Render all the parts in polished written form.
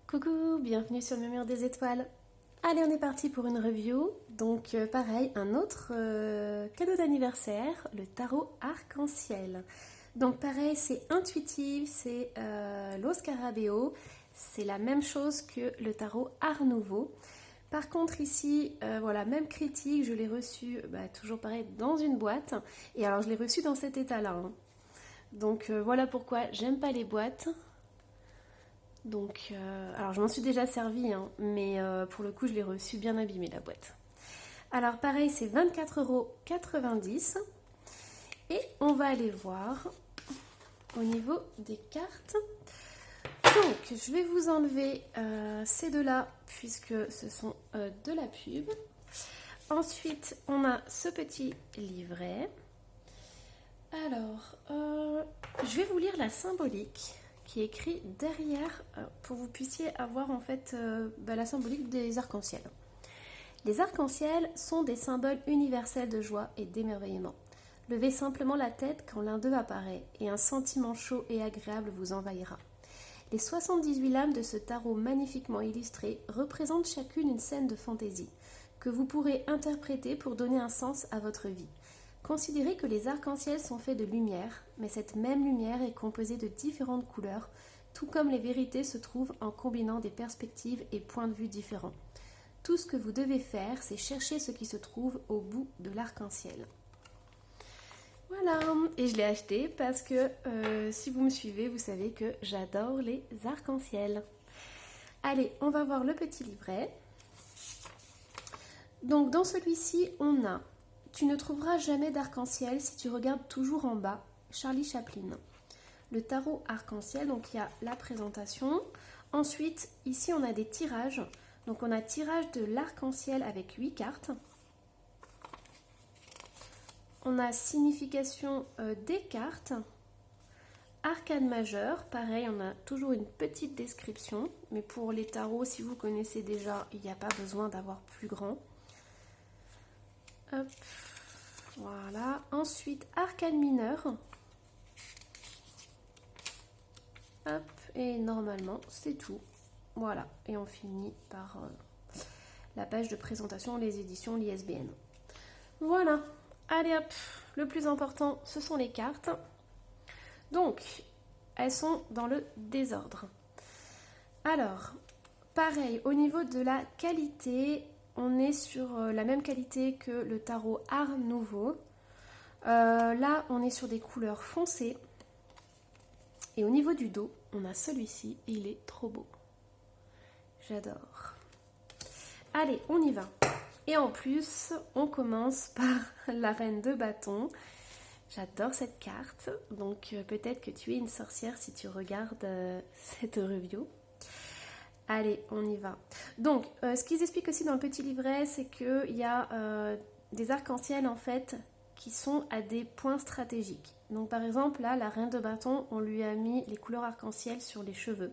Coucou, bienvenue sur le Murmure des étoiles. Allez, on est parti pour une review. Donc pareil, un autre cadeau d'anniversaire, le tarot arc-en-ciel. Donc pareil, c'est intuitif, c'est Lo Scarabeo. C'est la même chose que le tarot Art Nouveau. Par contre ici, voilà, même critique, je l'ai reçu, toujours pareil, dans une boîte. Et alors je l'ai reçu dans cet état-là, hein. Donc voilà pourquoi j'aime pas les boîtes. Donc, alors je m'en suis déjà servi, hein, mais pour le coup, je l'ai reçu bien abîmé la boîte. Alors, pareil, c'est 24,90 € et on va aller voir au niveau des cartes. Donc, je vais vous enlever ces deux-là puisque ce sont de la pub. Ensuite, on a ce petit livret. Alors, je vais vous lire la symbolique qui est écrit derrière pour que vous puissiez avoir en fait la symbolique des arcs-en-ciel. Les arcs-en-ciel sont des symboles universels de joie et d'émerveillement. Levez simplement la tête quand l'un d'eux apparaît et un sentiment chaud et agréable vous envahira. Les 78 lames de ce tarot magnifiquement illustré représentent chacune une scène de fantaisie que vous pourrez interpréter pour donner un sens à votre vie. Considérez que les arcs-en-ciel sont faits de lumière, mais cette même lumière est composée de différentes couleurs, tout comme les vérités se trouvent en combinant des perspectives et points de vue différents. Tout ce que vous devez faire, c'est chercher ce qui se trouve au bout de l'arc-en-ciel. Voilà, et je l'ai acheté parce que si vous me suivez, vous savez que j'adore les arcs-en-ciel. Allez, on va voir le petit livret. Donc dans celui-ci, on a « Tu ne trouveras jamais d'arc-en-ciel si tu regardes toujours en bas », Charlie Chaplin. Le tarot arc-en-ciel, donc il y a la présentation. Ensuite, ici on a des tirages. Donc on a tirage de l'arc-en-ciel avec 8 cartes. On a signification des cartes. Arcane majeur, pareil, on a toujours une petite description. Mais pour les tarots, si vous connaissez déjà, il n'y a pas besoin d'avoir plus grand. Hop, voilà. Ensuite, arcane mineur. Hop, et normalement, c'est tout. Voilà, et on finit par la page de présentation, les éditions, l'ISBN. Voilà, allez hop, le plus important, ce sont les cartes. Donc, elles sont dans le désordre. Alors, pareil, au niveau de la qualité, on est sur la même qualité que le tarot Art Nouveau. Là, on est sur des couleurs foncées. Et au niveau du dos, on a celui-ci. Il est trop beau. J'adore. Allez, on y va. Et en plus, on commence par la reine de bâton. J'adore cette carte. Donc, peut-être que tu es une sorcière si tu regardes cette review. Allez, on y va. Donc, ce qu'ils expliquent aussi dans le petit livret, c'est qu'il y a des arcs-en-ciel, en fait, qui sont à des points stratégiques. Donc, par exemple, là, la reine de bâton, on lui a mis les couleurs arc-en-ciel sur les cheveux.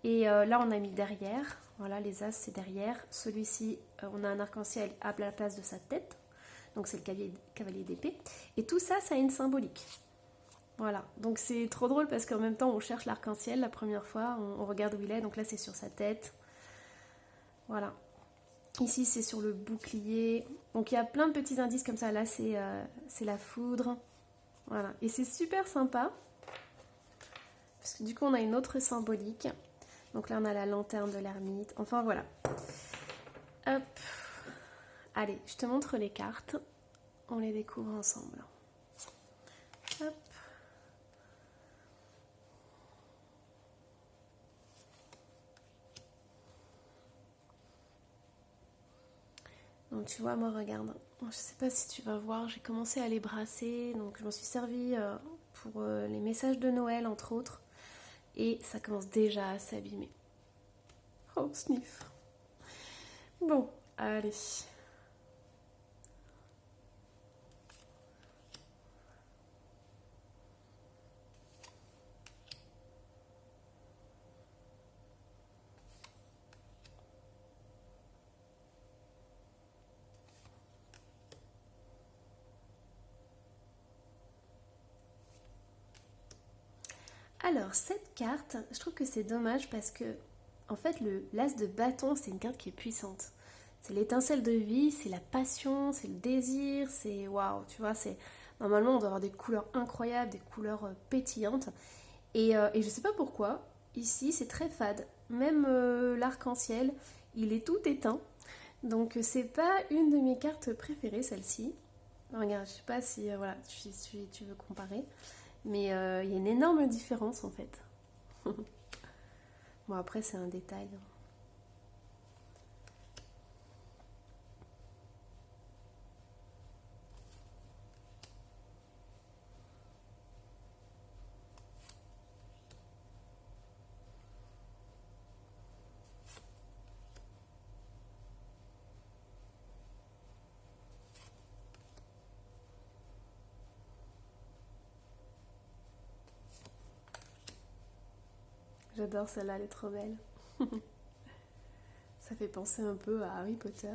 Et là, on a mis derrière. Voilà, les as, c'est derrière. Celui-ci, on a un arc-en-ciel à la place de sa tête. Donc, c'est le cavalier d'épée. Et tout ça, ça a une symbolique. Voilà, donc c'est trop drôle parce qu'en même temps on cherche l'arc-en-ciel la première fois, on regarde où il est, donc là c'est sur sa tête. Voilà, ici c'est sur le bouclier, donc il y a plein de petits indices comme ça, là c'est la foudre. Voilà, et c'est super sympa parce que du coup on a une autre symbolique. Donc là on a la lanterne de l'ermite, enfin voilà. Hop, allez, je te montre les cartes, on les découvre ensemble. Hop. Donc tu vois, moi regarde, je sais pas si tu vas voir, j'ai commencé à les brasser, donc je m'en suis servi pour les messages de Noël entre autres, et ça commence déjà à s'abîmer. Oh, sniff. Bon, allez. Alors, cette carte, je trouve que c'est dommage parce que En fait, le l'as de bâton, c'est une carte qui est puissante. C'est l'étincelle de vie, c'est la passion, c'est le désir, c'est waouh, tu vois, c'est normalement on doit avoir des couleurs incroyables, des couleurs pétillantes. Et je sais pas pourquoi, ici c'est très fade. Même l'arc-en-ciel, il est tout éteint. Donc c'est pas une de mes cartes préférées, celle-ci. Regarde, je sais pas si voilà, si tu veux comparer, mais il y a une énorme différence en fait. Bon après c'est un détail. J'adore celle-là, elle est trop belle. Ça fait penser un peu à Harry Potter.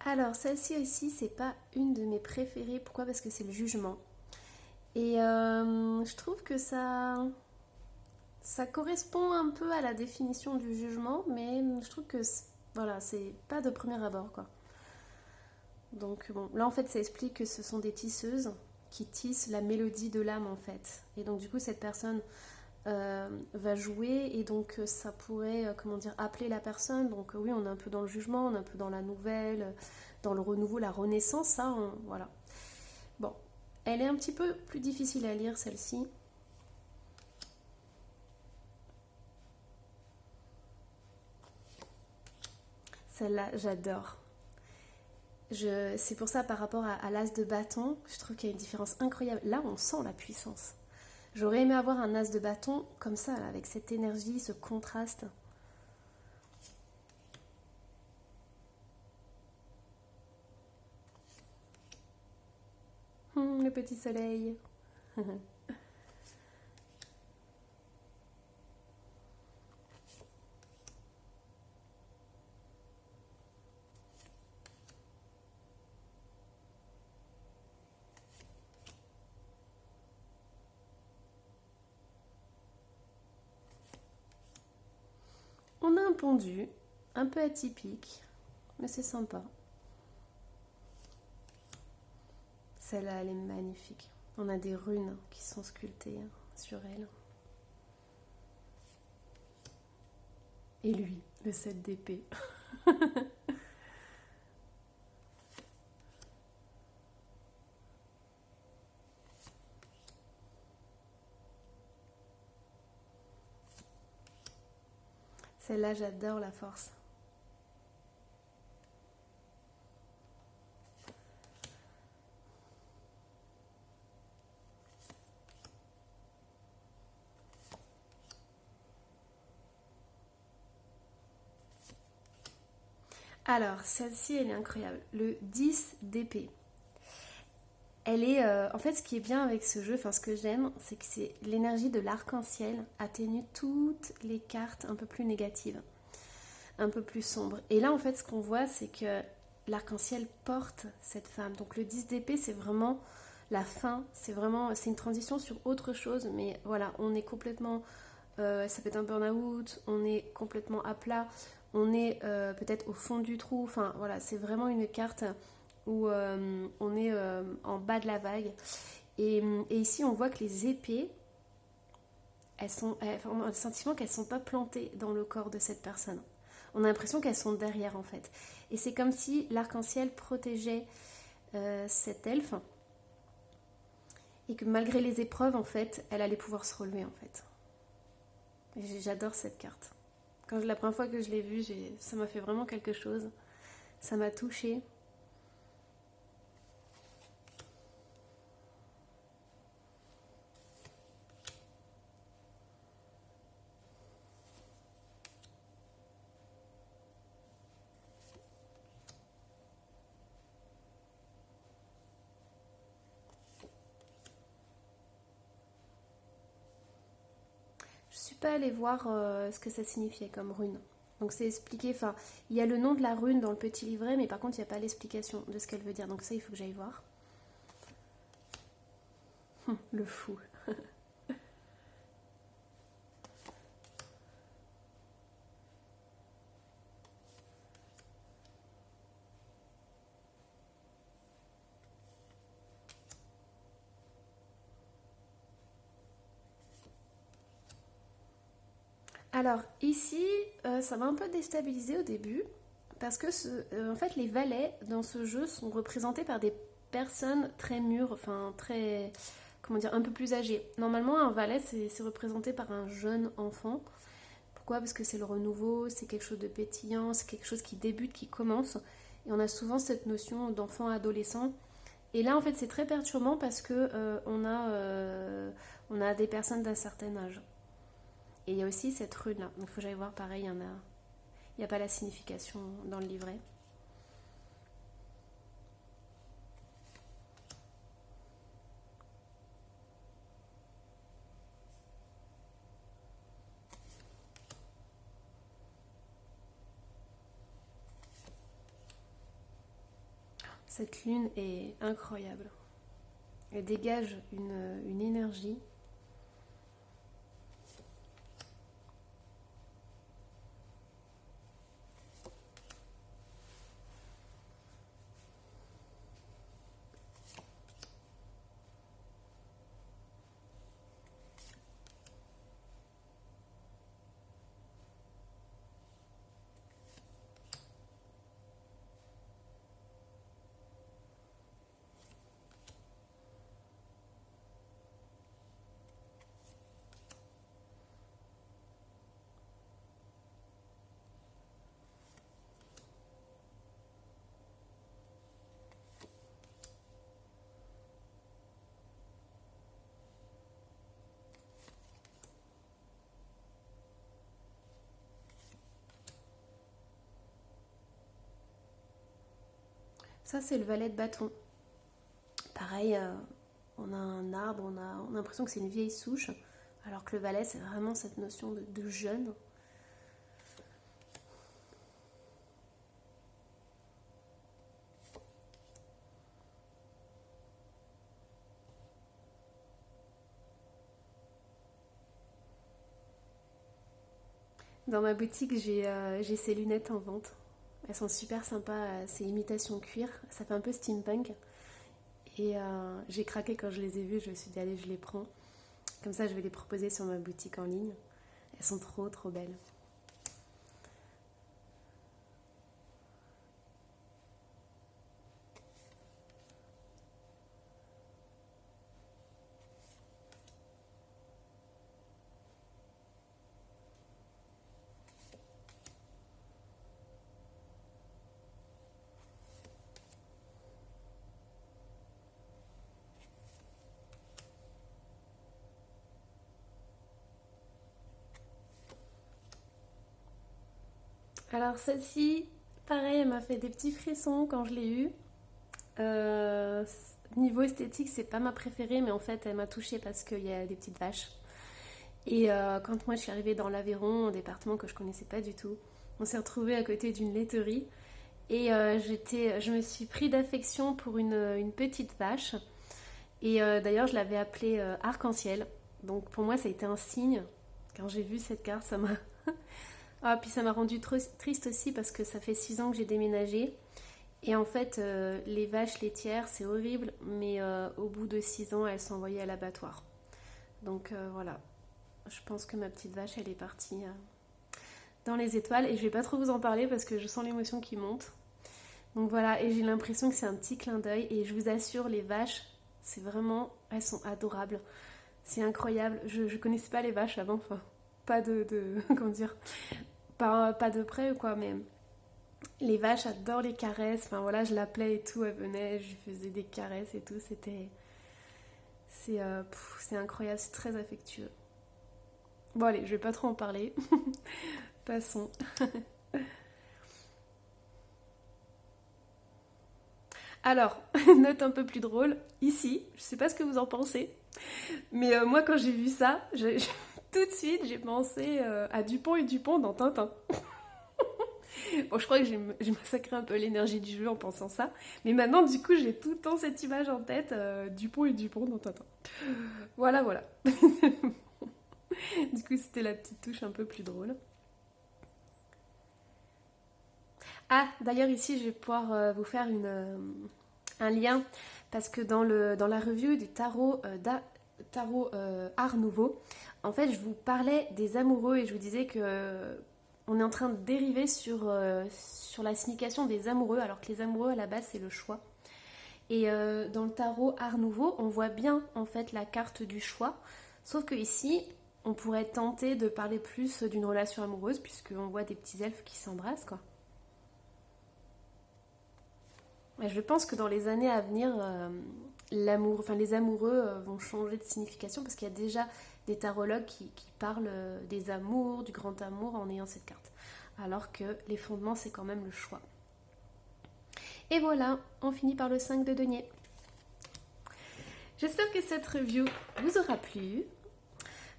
Alors celle-ci aussi, c'est pas une de mes préférées. Pourquoi? Parce que c'est le jugement. Et je trouve que ça correspond un peu à la définition du jugement, mais je trouve que voilà, c'est pas de premier abord quoi. Donc bon, là en fait ça explique que ce sont des tisseuses qui tissent la mélodie de l'âme en fait. Et donc du coup cette personne va jouer et donc ça pourrait comment dire appeler la personne. Donc oui on est un peu dans le jugement, on est un peu dans la nouvelle, dans le renouveau, la renaissance, ça voilà. Bon, elle est un petit peu plus difficile à lire celle-ci. Celle-là j'adore. C'est pour ça par rapport à l'as de bâton, je trouve qu'il y a une différence incroyable. Là on sent la puissance. J'aurais aimé avoir un as de bâton comme ça, là, avec cette énergie, ce contraste. Le petit soleil. On a un pendu, un peu atypique, mais c'est sympa. Celle-là, elle est magnifique. On a des runes qui sont sculptées sur elle. Et lui, le 7 d'épée. Celle-là, j'adore la force. Alors, celle-ci, elle est incroyable. Le 10 d'épée. Elle est, en fait, ce qui est bien avec ce jeu, enfin ce que j'aime, c'est que c'est l'énergie de l'arc-en-ciel atténue toutes les cartes un peu plus négatives, un peu plus sombres. Et là, en fait, ce qu'on voit, c'est que l'arc-en-ciel porte cette femme. Donc le 10 d'épée, c'est vraiment la fin, c'est une transition sur autre chose, mais voilà, on est complètement, ça peut être un burn-out, on est complètement à plat, on est peut-être au fond du trou, enfin voilà, c'est vraiment une carte où on est en bas de la vague. Et ici, on voit que les épées, on a le sentiment qu'elles ne sont pas plantées dans le corps de cette personne. On a l'impression qu'elles sont derrière en fait. Et c'est comme si l'arc-en-ciel protégeait cet elfe et que malgré les épreuves, en fait, elle allait pouvoir se relever en fait. Et j'adore cette carte. La première fois que je l'ai vue, ça m'a fait vraiment quelque chose. Ça m'a touchée. Je suis pas allée voir ce que ça signifiait comme rune. Donc c'est expliqué, enfin, il y a le nom de la rune dans le petit livret, mais par contre, il n'y a pas l'explication de ce qu'elle veut dire. Donc ça, il faut que j'aille voir. Le fou. Alors ici, ça m'a un peu déstabilisé au début, parce que en fait, les valets dans ce jeu sont représentés par des personnes très mûres, enfin très, comment dire, un peu plus âgées. Normalement, un valet, c'est représenté par un jeune enfant. Pourquoi? Parce que c'est le renouveau, c'est quelque chose de pétillant, c'est quelque chose qui débute, qui commence. Et on a souvent cette notion d'enfant adolescent. Et là, en fait, c'est très perturbant parce que on a des personnes d'un certain âge. Et il y a aussi cette rune-là. Donc, il faut que j'aille voir, pareil, il n'y a pas la signification dans le livret. Cette lune est incroyable. Elle dégage une énergie. Ça, c'est le valet de bâton. Pareil, on a un arbre, on a l'impression que c'est une vieille souche, alors que le valet, c'est vraiment cette notion de jeune. Dans ma boutique, j'ai ces lunettes en vente. Elles sont super sympas, c'est imitation cuir, ça fait un peu steampunk. Et j'ai craqué quand je les ai vues, je me suis dit allez, je les prends. Comme ça, je vais les proposer sur ma boutique en ligne. Elles sont trop trop belles. Alors celle-ci, pareil, elle m'a fait des petits frissons quand je l'ai eue. Euh, Niveau esthétique, c'est pas ma préférée, mais en fait, elle m'a touchée parce qu'il y a des petites vaches. Et quand moi je suis arrivée dans l'Aveyron, un département que je connaissais pas du tout, on s'est retrouvés à côté d'une laiterie. Et je me suis pris d'affection pour une petite vache. Et d'ailleurs, je l'avais appelée Arc-en-Ciel. Donc pour moi, ça a été un signe. Quand j'ai vu cette carte, ça m'a... Ah, puis ça m'a rendu trop triste aussi parce que ça fait 6 ans que j'ai déménagé. Et en fait, les vaches laitières, c'est horrible, mais au bout de 6 ans, elles sont envoyées à l'abattoir. Donc voilà, je pense que ma petite vache, elle est partie dans les étoiles. Et je vais pas trop vous en parler parce que je sens l'émotion qui monte. Donc voilà, et j'ai l'impression que c'est un petit clin d'œil. Et je vous assure, les vaches, c'est vraiment, elles sont adorables. C'est incroyable. Je connaissais pas les vaches avant, enfin, pas comment dire, pas de près quoi, mais les vaches adorent les caresses. Enfin voilà, je l'appelais et tout, elle venait, je lui faisais des caresses et tout. C'est incroyable, c'est très affectueux. Bon allez, je vais pas trop en parler. Passons. Alors, note un peu plus drôle, ici, je sais pas ce que vous en pensez, mais moi quand j'ai vu ça, Tout de suite, j'ai pensé à Dupont et Dupont dans Tintin. Bon, je crois que j'ai massacré un peu l'énergie du jeu en pensant ça. Mais maintenant, du coup, j'ai tout le temps cette image en tête, Dupont et Dupont dans Tintin. Voilà, voilà. Du coup, c'était la petite touche un peu plus drôle. Ah, d'ailleurs, ici, je vais pouvoir vous faire un lien. Parce que dans la review du tarot Art Nouveau, en fait, je vous parlais des amoureux et je vous disais que on est en train de dériver sur la signification des amoureux, alors que les amoureux, à la base, c'est le choix. Et dans le tarot Art Nouveau, on voit bien, en fait, la carte du choix. Sauf que ici, on pourrait tenter de parler plus d'une relation amoureuse, puisqu'on voit des petits elfes qui s'embrassent, quoi. Mais je pense que dans les années à venir, les amoureux vont changer de signification parce qu'il y a déjà des tarologues qui parlent des amours, du grand amour en ayant cette carte. Alors que les fondements, c'est quand même le choix. Et voilà, on finit par le 5 de denier. J'espère que cette review vous aura plu.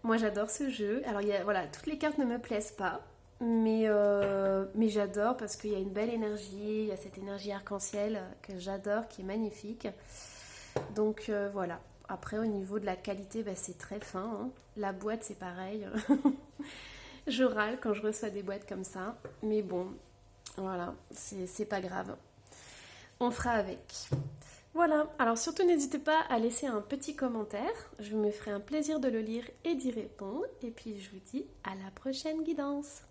Moi, j'adore ce jeu. Alors, voilà, toutes les cartes ne me plaisent pas. Mais j'adore parce qu'il y a une belle énergie, il y a cette énergie arc-en-ciel que j'adore, qui est magnifique. Donc voilà. Après, au niveau de la qualité, bah, c'est très fin. Hein. La boîte, c'est pareil. Je râle quand je reçois des boîtes comme ça. Mais bon, voilà, c'est pas grave. On fera avec. Voilà, alors surtout n'hésitez pas à laisser un petit commentaire. Je me ferai un plaisir de le lire et d'y répondre. Et puis je vous dis à la prochaine guidance.